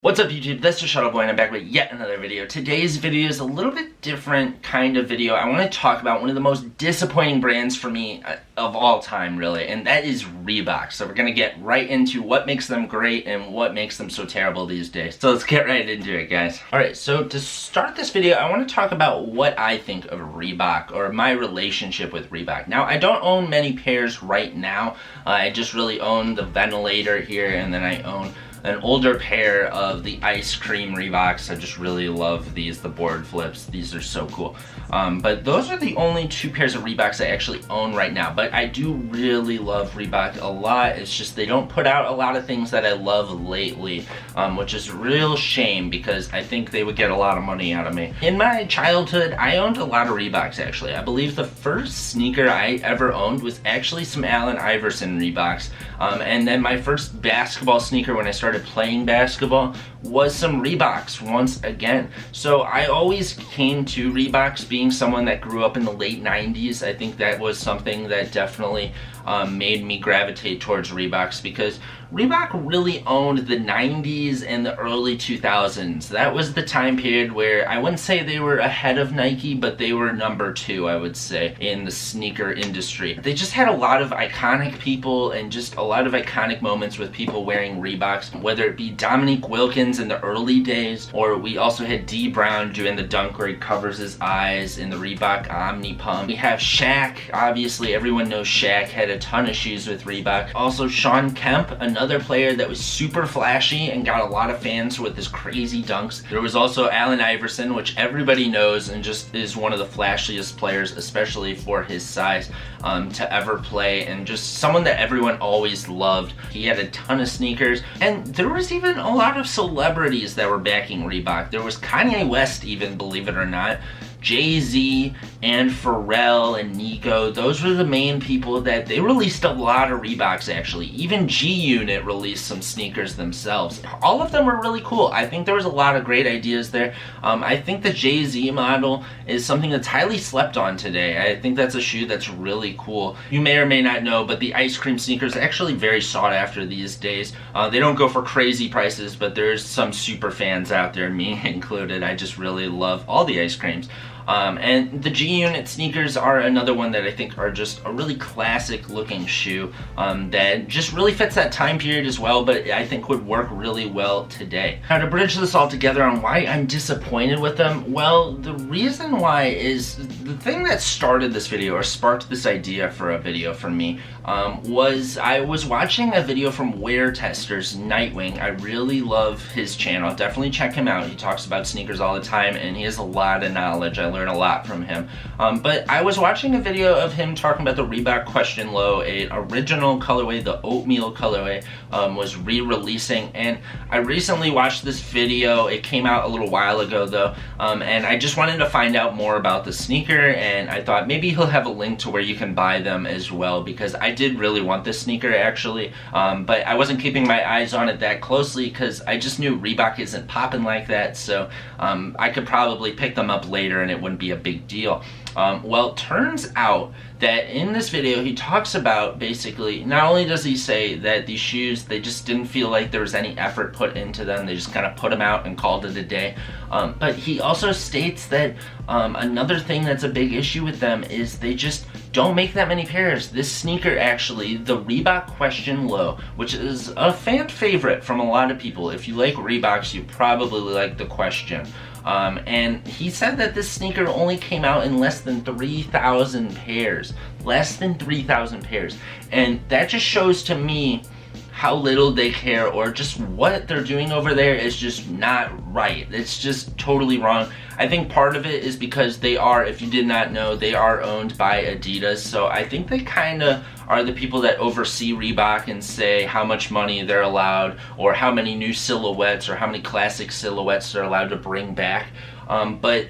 What's up YouTube, this is Shuttleboy and I'm back with yet another video. Today's video is a little bit different kind of video. I want to talk about one of the most disappointing brands for me of all time really, and that is Reebok. So we're going to get right into what makes them great and what makes them so terrible these days. So let's get right into it, guys. Alright, so to start this video, I want to talk about what I think of Reebok, or my relationship with Reebok. Now, I don't own many pairs right now. I just really own the Ventilator here, and then I own an older pair of the ice cream Reeboks. I just really love these, the board flips. These are so cool. But those are the only two pairs of Reeboks I actually own right now. But I do really love Reebok a lot. It's just they don't put out a lot of things that I love lately, which is a real shame because I think they would get a lot of money out of me. In my childhood, I owned a lot of Reeboks actually. I believe the first sneaker I ever owned was actually some Allen Iverson Reeboks. And then my first basketball sneaker when I started playing basketball was some Reeboks once again. So I always came to Reeboks being someone that grew up in the late 90s. I think that was something that definitely made me gravitate towards Reeboks because Reebok really owned the 90s and the early 2000s. That was the time period where I wouldn't say they were ahead of Nike, but they were number two, I would say, in the sneaker industry. They just had a lot of iconic people and just a lot of iconic moments with people wearing Reeboks, whether it be Dominique Wilkins in the early days, or we also had D Brown doing the dunk where he covers his eyes in the Reebok Omni Pump. We have Shaq, obviously everyone knows Shaq had a ton of shoes with Reebok. Also Shawn Kemp, another player that was super flashy and got a lot of fans with his crazy dunks. There was also Allen Iverson, which everybody knows and just is one of the flashiest players, especially for his size, to ever play, and just someone that everyone always loved. He had a ton of sneakers, and there was even a lot of celebrities that were backing Reebok. There was Kanye West even, believe it or not. Jay-Z and Pharrell and Nico, those were the main people that they released a lot of Reeboks actually. Even G-Unit released some sneakers themselves. All of them were really cool. I think there was a lot of great ideas there. I think the Jay-Z model is something that's highly slept on today. I think that's a shoe that's really cool. You may or may not know, but the ice cream sneakers are actually very sought after these days. They don't go for crazy prices, but there's some super fans out there, me included. I just really love all the ice creams. And the G-Unit sneakers are another one that I think are just a really classic looking shoe that just really fits that time period as well, but I think would work really well today. Now to bridge this all together on why I'm disappointed with them, well, the reason why is the thing that started this video or sparked this idea for a video for me was I was watching a video from Wear Testers, Nightwing. I really love his channel. Definitely check him out. He talks about sneakers all the time and he has a lot of knowledge. I learn a lot from him. But I was watching a video of him talking about the Reebok Question Low, a original colorway, the oatmeal colorway, was re-releasing, and I recently watched this video. It came out a little while ago though, and I just wanted to find out more about the sneaker, and I thought maybe he'll have a link to where you can buy them as well, because I did really want this sneaker actually, but I wasn't keeping my eyes on it that closely because I just knew Reebok isn't popping like that, so I could probably pick them up later and it wouldn't be a big deal. Well, turns out that in this video he talks about basically, not only does he say that these shoes, they just didn't feel like there was any effort put into them, they just kind of put them out and called it a day, but he also states that another thing that's a big issue with them is they just don't make that many pairs. This sneaker actually, the Reebok Question Low, which is a fan favorite from a lot of people. If you like Reeboks, you probably like the Question. And he said that this sneaker only came out in less than 3,000 pairs. Less than 3,000 pairs. And that just shows to me how little they care, or just what they're doing over there is just not right. It's just totally wrong. I think part of it is because they are, if you did not know, they are owned by Adidas, so I think they kind of are the people that oversee Reebok and say how much money they're allowed, or how many new silhouettes, or how many classic silhouettes they're allowed to bring back. But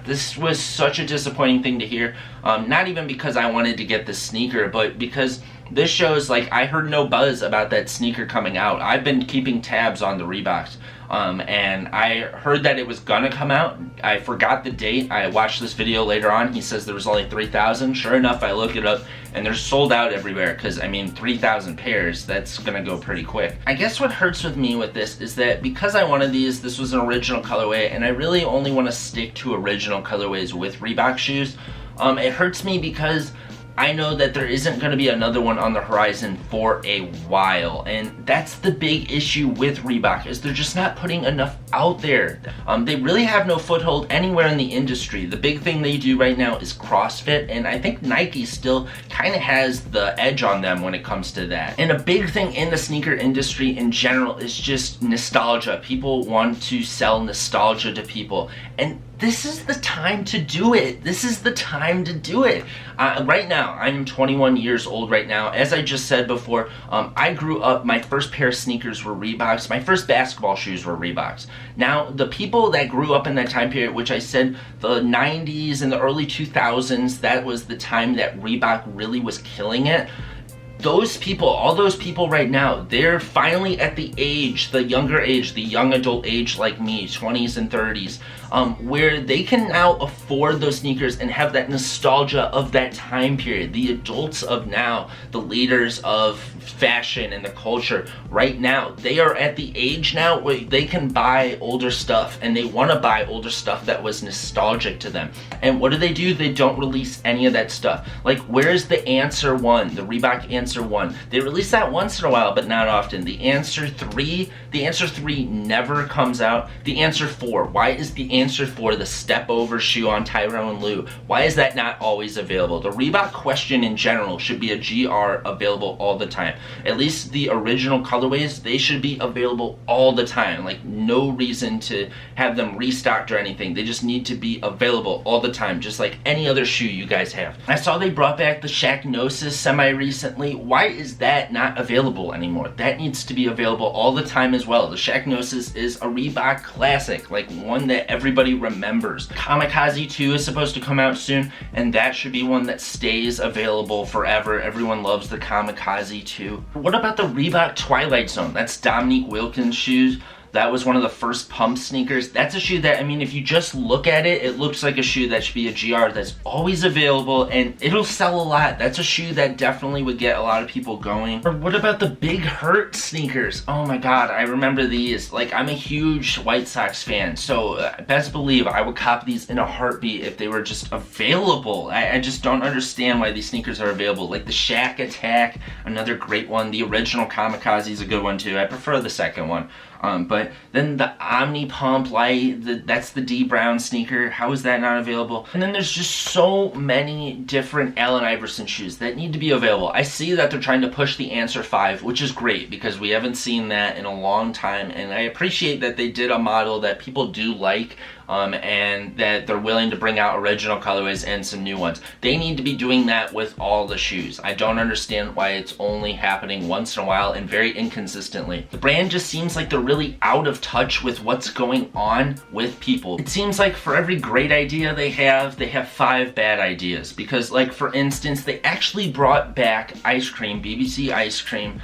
this was such a disappointing thing to hear, not even because I wanted to get the sneaker, but because this shows, like, I heard no buzz about that sneaker coming out. I've been keeping tabs on the Reeboks, and I heard that it was gonna come out. I forgot the date. I watched this video later on. He says there was only 3,000. Sure enough, I look it up, and they're sold out everywhere, because, I mean, 3,000 pairs, that's gonna go pretty quick. I guess what hurts with me with this is that because I wanted these, this was an original colorway, and I really only want to stick to original colorways with Reebok shoes. It hurts me because I know that there isn't going to be another one on the horizon for a while, and that's the big issue with Reebok, is they're just not putting enough out there. They really have no foothold anywhere in the industry. The big thing they do right now is CrossFit, and I think Nike still kind of has the edge on them when it comes to that. And a big thing in the sneaker industry in general is just nostalgia. People want to sell nostalgia to people, and this is the time to do it. This is the time to do it. Right now, I'm 21 years old right now. As I just said before, I grew up, my first pair of sneakers were Reeboks. My first basketball shoes were Reeboks. Now, the people that grew up in that time period, which I said the 90s and the early 2000s, that was the time that Reebok really was killing it. Those people, all those people right now, they're finally at the age, the younger age, the young adult age like me, 20s and 30s, where they can now afford those sneakers and have that nostalgia of that time period. The adults of now, the leaders of fashion and the culture right now, they are at the age now where they can buy older stuff, and they want to buy older stuff that was nostalgic to them. And what do? They don't release any of that stuff. Like, where's the Answer 1, the Reebok Answer 1? They release that once in a while, but not often. The Answer 3 never comes out. The Answer 4, why is the Answer 4 the step over shoe on Tyrone Lue? Why is that not always available? The Reebok Question in general should be a GR available all the time. At least the original colorways, they should be available all the time. Like, no reason to have them restocked or anything. They just need to be available all the time, just like any other shoe you guys have. I saw they brought back the Shacknosis semi-recently. Why is that not available anymore? That needs to be available all the time as well. The Shacknosis is a Reebok classic, like one that everybody remembers. Kamikaze 2 is supposed to come out soon, and that should be one that stays available forever. Everyone loves the Kamikaze 2. What about the Reebok Twilight Zone? That's Dominique Wilkins' shoes. That was one of the first pump sneakers. That's a shoe that, I mean, if you just look at it, it looks like a shoe that should be a GR that's always available, and it'll sell a lot. That's a shoe that definitely would get a lot of people going. Or what about the Big Hurt sneakers? Oh my god, I remember these. Like, I'm a huge White Sox fan, so best believe I would cop these in a heartbeat if they were just available. I just don't understand why these sneakers are available. Like the Shaq Attack, another great one. The original Kamikaze is a good one too. I prefer the second one. But then the Omni Pump Light, that's the D Brown sneaker. How is that not available? And then there's just so many different Allen Iverson shoes that need to be available. I see that they're trying to push the Answer 5, which is great because we haven't seen that in a long time, and I appreciate that they did a model that people do like, and that they're willing to bring out original colorways and some new ones. They need to be doing that with all the shoes. I don't understand why it's only happening once in a while and very inconsistently. The brand just seems like they're really out of touch with what's going on with people. It seems like for every great idea they have 5 bad ideas. Because, like, for instance, they actually brought back ice cream, BBC ice cream,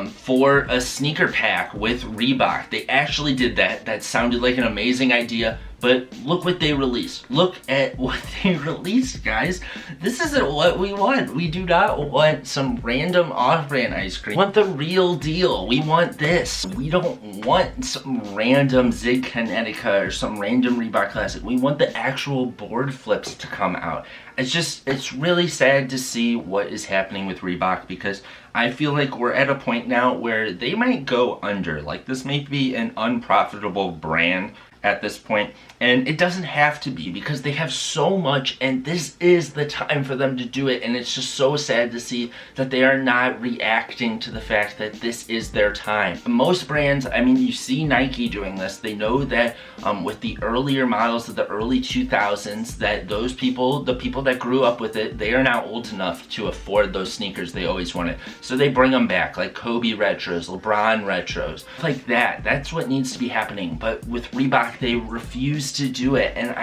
for a sneaker pack with Reebok. They actually did that. That sounded like an amazing idea, but look what they released. Look at what they released, guys. This isn't what we want. We do not want some random off-brand ice cream. We want the real deal. We want this. We don't want some random Zig Kinetica or some random Reebok Classic. We want the actual board flips to come out. It's really sad to see what is happening with Reebok, because I feel like we're at a point now where they might go under. Like, this may be an unprofitable brand at this point, and it doesn't have to be, because they have so much, and this is the time for them to do it. And it's just so sad to see that they are not reacting to the fact that this is their time. Most brands, I mean, you see Nike doing this. They know that with the earlier models of the early 2000s, that those people, the people that grew up with it, they are now old enough to afford those sneakers they always wanted. So they bring them back, like Kobe retros, LeBron retros, like that. That's what needs to be happening. But with Reebok, they refuse to do it, and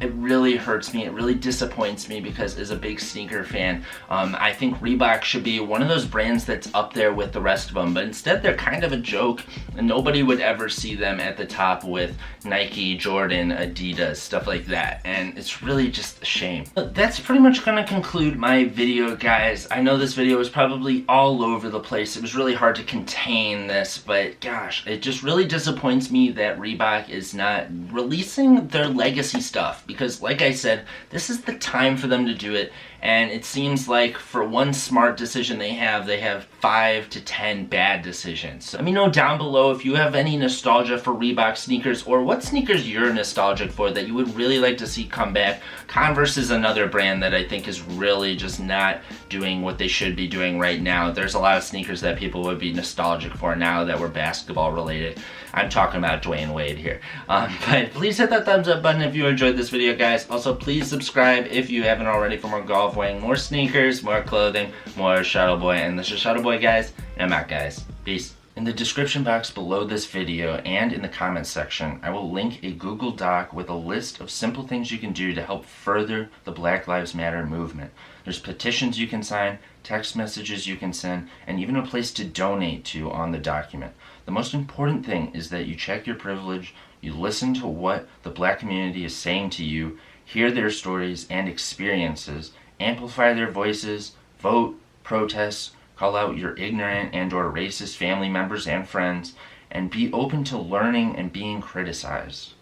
it really hurts me. It really disappoints me because as a big sneaker fan, I think Reebok should be one of those brands that's up there with the rest of them, but instead they're kind of a joke, and nobody would ever see them at the top with Nike, Jordan, Adidas, stuff like that, and it's really just a shame. But that's pretty much gonna conclude my video, guys. I know this video was probably all over the place. It was really hard to contain this, but gosh, it just really disappoints me that Reebok is not releasing their legacy stuff, because like I said, this is the time for them to do it, and it seems like for one smart decision they have 5 to 10 bad decisions. So let me know down below if you have any nostalgia for Reebok sneakers, or what sneakers you're nostalgic for that you would really like to see come back. Converse is another brand that I think is really just not doing what they should be doing right now. There's a lot of sneakers that people would be nostalgic for now that were basketball related. I'm talking about Dwayne Wade here. But please hit that thumbs up button if you enjoyed this video, guys. Also, please subscribe if you haven't already for more golf weighing, more sneakers, more clothing, more Shuttleboy. And this is Shuttleboy, guys, and I'm out, guys. Peace. In the description box below this video and in the comments section, I will link a Google Doc with a list of simple things you can do to help further the Black Lives Matter movement. There's petitions you can sign, text messages you can send, and even a place to donate to on the document. The most important thing is that you check your privilege, you listen to what the Black community is saying to you, hear their stories and experiences, amplify their voices, vote, protest, call out your ignorant and or racist family members and friends, and be open to learning and being criticized.